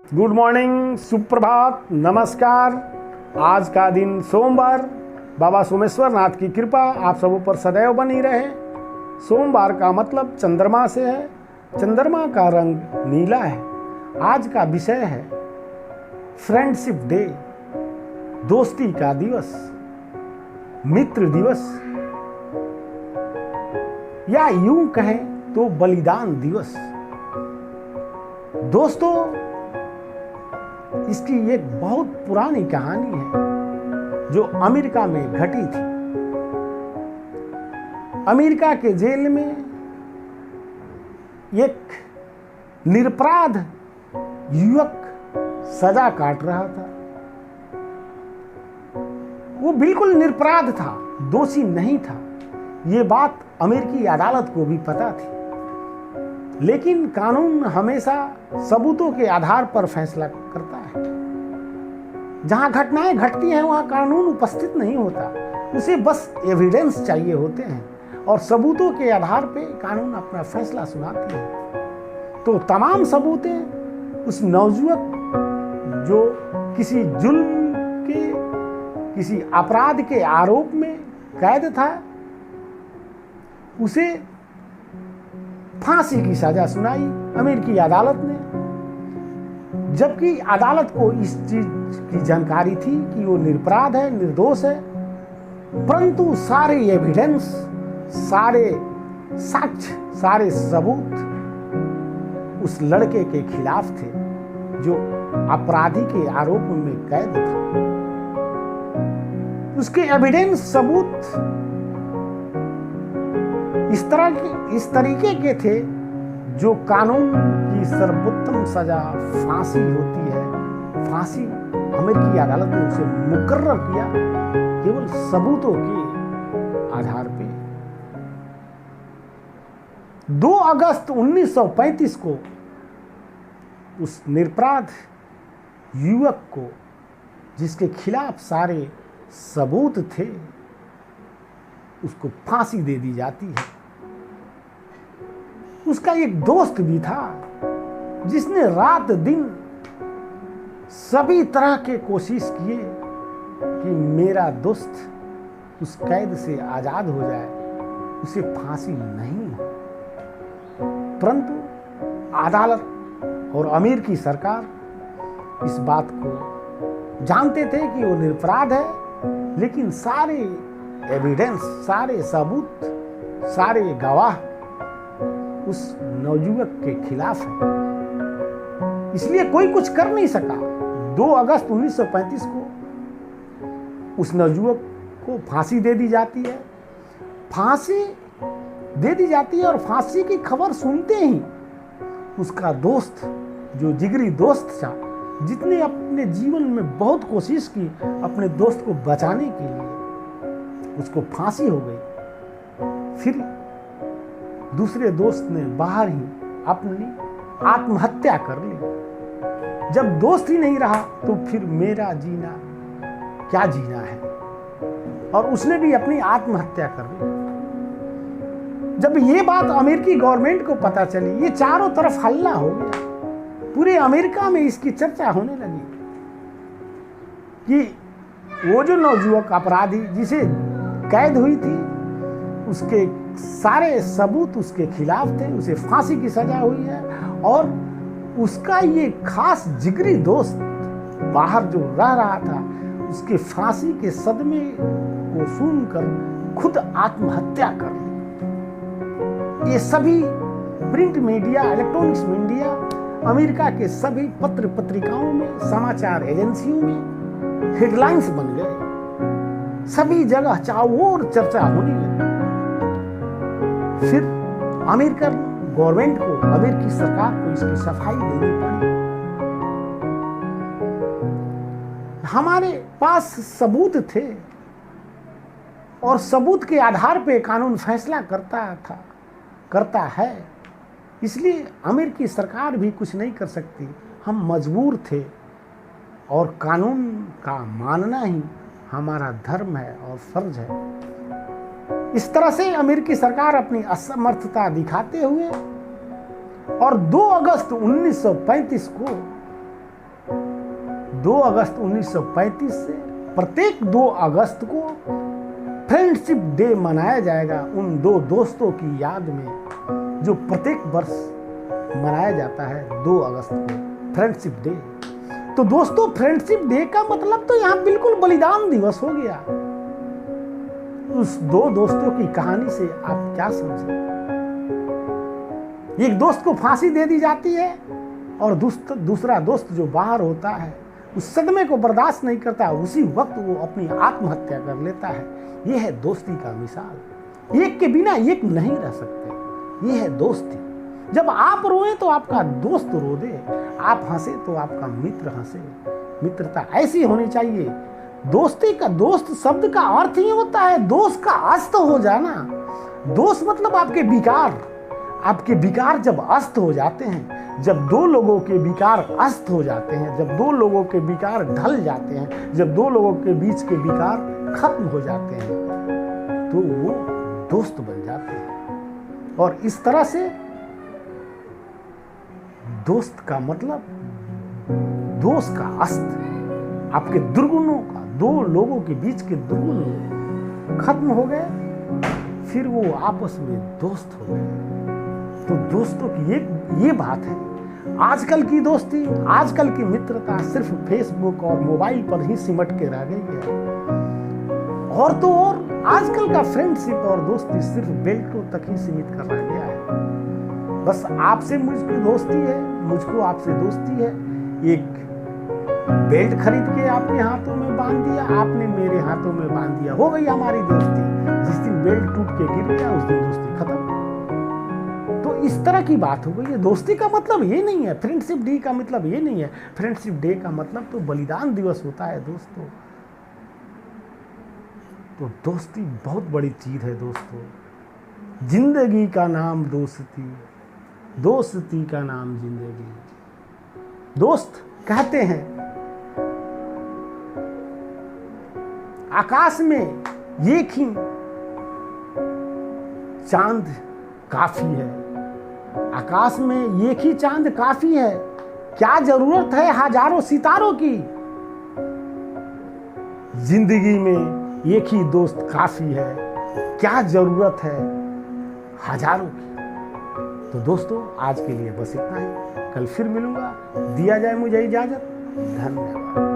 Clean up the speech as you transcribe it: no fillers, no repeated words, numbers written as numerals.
Good morning, सुप्रभात, नमस्कार। आज का दिन सोमवार, बाबा सोमेश्वर नाथ की कृपा आप सबों पर सदैव बनी रहे। सोमवार का मतलब चंद्रमा से है। चंद्रमा का रंग नीला है। आज का विषय है फ्रेंडशिप डे, दोस्ती का दिवस, मित्र दिवस, या यूं कहें तो बलिदान दिवस। दोस्तों, इसकी एक बहुत पुरानी कहानी है जो अमेरिका में घटी थी। अमेरिका के जेल में एक निरपराध युवक सजा काट रहा था। वो बिल्कुल निरपराध था, दोषी नहीं था। ये बात अमेरिकी अदालत को भी पता थी, लेकिन कानून हमेशा सबूतों के आधार पर फैसला करता है। जहां घटनाएं घटती हैं वहां कानून उपस्थित नहीं होता, उसे बस एविडेंस चाहिए होते हैं और सबूतों के आधार पे कानून अपना फैसला सुनाती है। तो तमाम सबूतें उस नवजुवक जो किसी जुल्म के, किसी अपराध के आरोप में कैद था, उसे फांसी की सजा सुनाई अमेरिकी अदालत ने। जबकि अदालत को इस चीज की जानकारी थी कि वो निरपराध है, निर्दोष है, परंतु सारे एविडेंस, सारे साक्ष्य, सारे सबूत उस लड़के के खिलाफ थे जो अपराधी के आरोप में कैद था। उसके एविडेंस, सबूत इस तरीके के थे जो कानून की सर्वोत्तम सजा फांसी होती है। फांसी अमेरिकी अदालत ने उसे मुकर्रर किया केवल सबूतों के आधार पे। 2 अगस्त 1935 को उस निरपराध युवक को, जिसके खिलाफ सारे सबूत थे, उसको फांसी दे दी जाती है। उसका एक दोस्त भी था जिसने रात दिन सभी तरह के कोशिश किए कि मेरा दोस्त उस कैद से आजाद हो जाए, उसे फांसी नहीं हो। परंतु अदालत और अमेरिकी सरकार इस बात को जानते थे कि वो निरपराध है, लेकिन सारे एविडेंस, सारे सबूत, सारे गवाह उस नवयुवक के खिलाफ है। इसलिए कोई कुछ कर नहीं सका। 2 अगस्त 1935 को उस नवयुवक को फांसी दे दी जाती है। फांसी दे दी जाती है और फांसी की खबर सुनते ही उसका दोस्त, जो जिगरी दोस्त था, जितने अपने जीवन में बहुत कोशिश की अपने दोस्त को बचाने के लिए, उसको फांसी हो गई। फिर दूसरे दोस्त ने बाहर ही अपनी आत्महत्या कर ली। जब दोस्त ही नहीं रहा तो फिर मेरा जीना क्या जीना है, और उसने भी अपनी आत्महत्या कर ली। जब ये बात अमेरिकी गवर्नमेंट को पता चली, ये चारों तरफ हल्ला हो गया। पूरे अमेरिका में इसकी चर्चा होने लगी कि वो जो नवजुवक अपराधी जिसे कैद हुई थी, उसके सारे सबूत उसके खिलाफ थे, उसे फांसी की सजा हुई है, और उसका ये खास जिगरी दोस्त बाहर जो रह रहा था, उसके फांसी के सदमे को सुनकर खुद आत्महत्या कर ली। ये सभी print media, electronics media, America के सभी पत्र पत्रिकाओं में, समाचार एजेंसियों में हेडलाइंस बन गए। सभी जगह चारों ओर चर्चा होने लगी। फिर अमेरिकन गवर्नमेंट को, अमेरिकी सरकार को इसकी सफाई देनी पड़ी। हमारे पास सबूत थे और सबूत के आधार पे कानून फैसला करता है। इसलिए अमेरिकी सरकार भी कुछ नहीं कर सकती। हम मजबूर थे और कानून का मानना ही हमारा धर्म है और फर्ज है। इस तरह से अमेरिकी सरकार अपनी असमर्थता दिखाते हुए और 2 अगस्त 1935 को 2 अगस्त 1935 से प्रत्येक 2 अगस्त को फ्रेंडशिप डे मनाया जाएगा उन 2 दोस्तों की याद में, जो प्रत्येक वर्ष मनाया जाता है 2 अगस्त को फ्रेंडशिप डे। तो दोस्तों, फ्रेंडशिप डे का मतलब तो यहाँ बिल्कुल बलिदान दिवस हो गया। उस 2 दोस्तों की कहानी से आप क्या समझे? एक दोस्त को फांसी दे दी जाती है और दूसरा दोस्त जो बाहर होता है उस सदमे को बर्दाश्त नहीं करता, उसी वक्त वो अपनी आत्महत्या कर लेता है। यह है दोस्ती का मिसाल। एक के बिना एक नहीं रह सकते, यह है दोस्ती। जब आप रोए तो आपका दोस्त रो दे, आप हंसे तो आपका मित्र हंसे। मित्रता ऐसी होनी चाहिए। दोस्ती का, दोस्त शब्द का अर्थ ही होता है दोस्त का अस्त हो जाना। दोस्त मतलब आपके विकार जब अस्त हो जाते हैं, जब 2 लोगों के विकार अस्त हो जाते हैं, जब 2 लोगों के विकार ढल जाते हैं, जब 2 लोगों के बीच के विकार खत्म हो जाते हैं, तो वो दोस्त बन जाते हैं। और इस तरह से दोस्त का मतलब दोस्त का अस्त, आपके दुर्गुणों का, 2 लोगों के बीच के दुर्गुण खत्म हो गए, फिर वो आपस में दोस्त हो गए। तो दोस्तों की ये बात है। आजकल की दोस्ती, आजकल की मित्रता सिर्फ फेसबुक और मोबाइल पर ही सिमट के रह गई है। और तो और आजकल का फ्रेंडशिप और दोस्ती सिर्फ बेल्टों तक ही सीमित कर रह गया है। बस आपसे मुझको दोस्ती है, मुझको आपसे दोस्ती है। एक बेल्ट खरीद के आपके हाथों में बांध दिया, आपने मेरे हाथों में बांध दिया, हो गई हमारी दोस्ती। जिस दिन बेल्ट टूट के गिर गया उस दिन दोस्ती खत्म। तो इस तरह की बात हो गई है। दोस्ती का मतलब ये नहीं है, फ्रेंडशिप डे का मतलब ये नहीं है। फ्रेंडशिप डे का मतलब तो बलिदान दिवस होता है दोस्तों। तो दोस्ती बहुत बड़ी चीज है दोस्तों। जिंदगी का नाम दोस्ती, दोस्ती का नाम जिंदगी। दोस्त कहते हैं आकाश में एक ही चांद काफी है, आकाश में एक ही चांद काफी है, क्या जरूरत है हजारों सितारों की। जिंदगी में एक ही दोस्त काफी है, क्या जरूरत है हजारों की। तो दोस्तों, आज के लिए बस इतना ही। कल फिर मिलूंगा। दिया जाए मुझे इजाजत। धन्यवाद।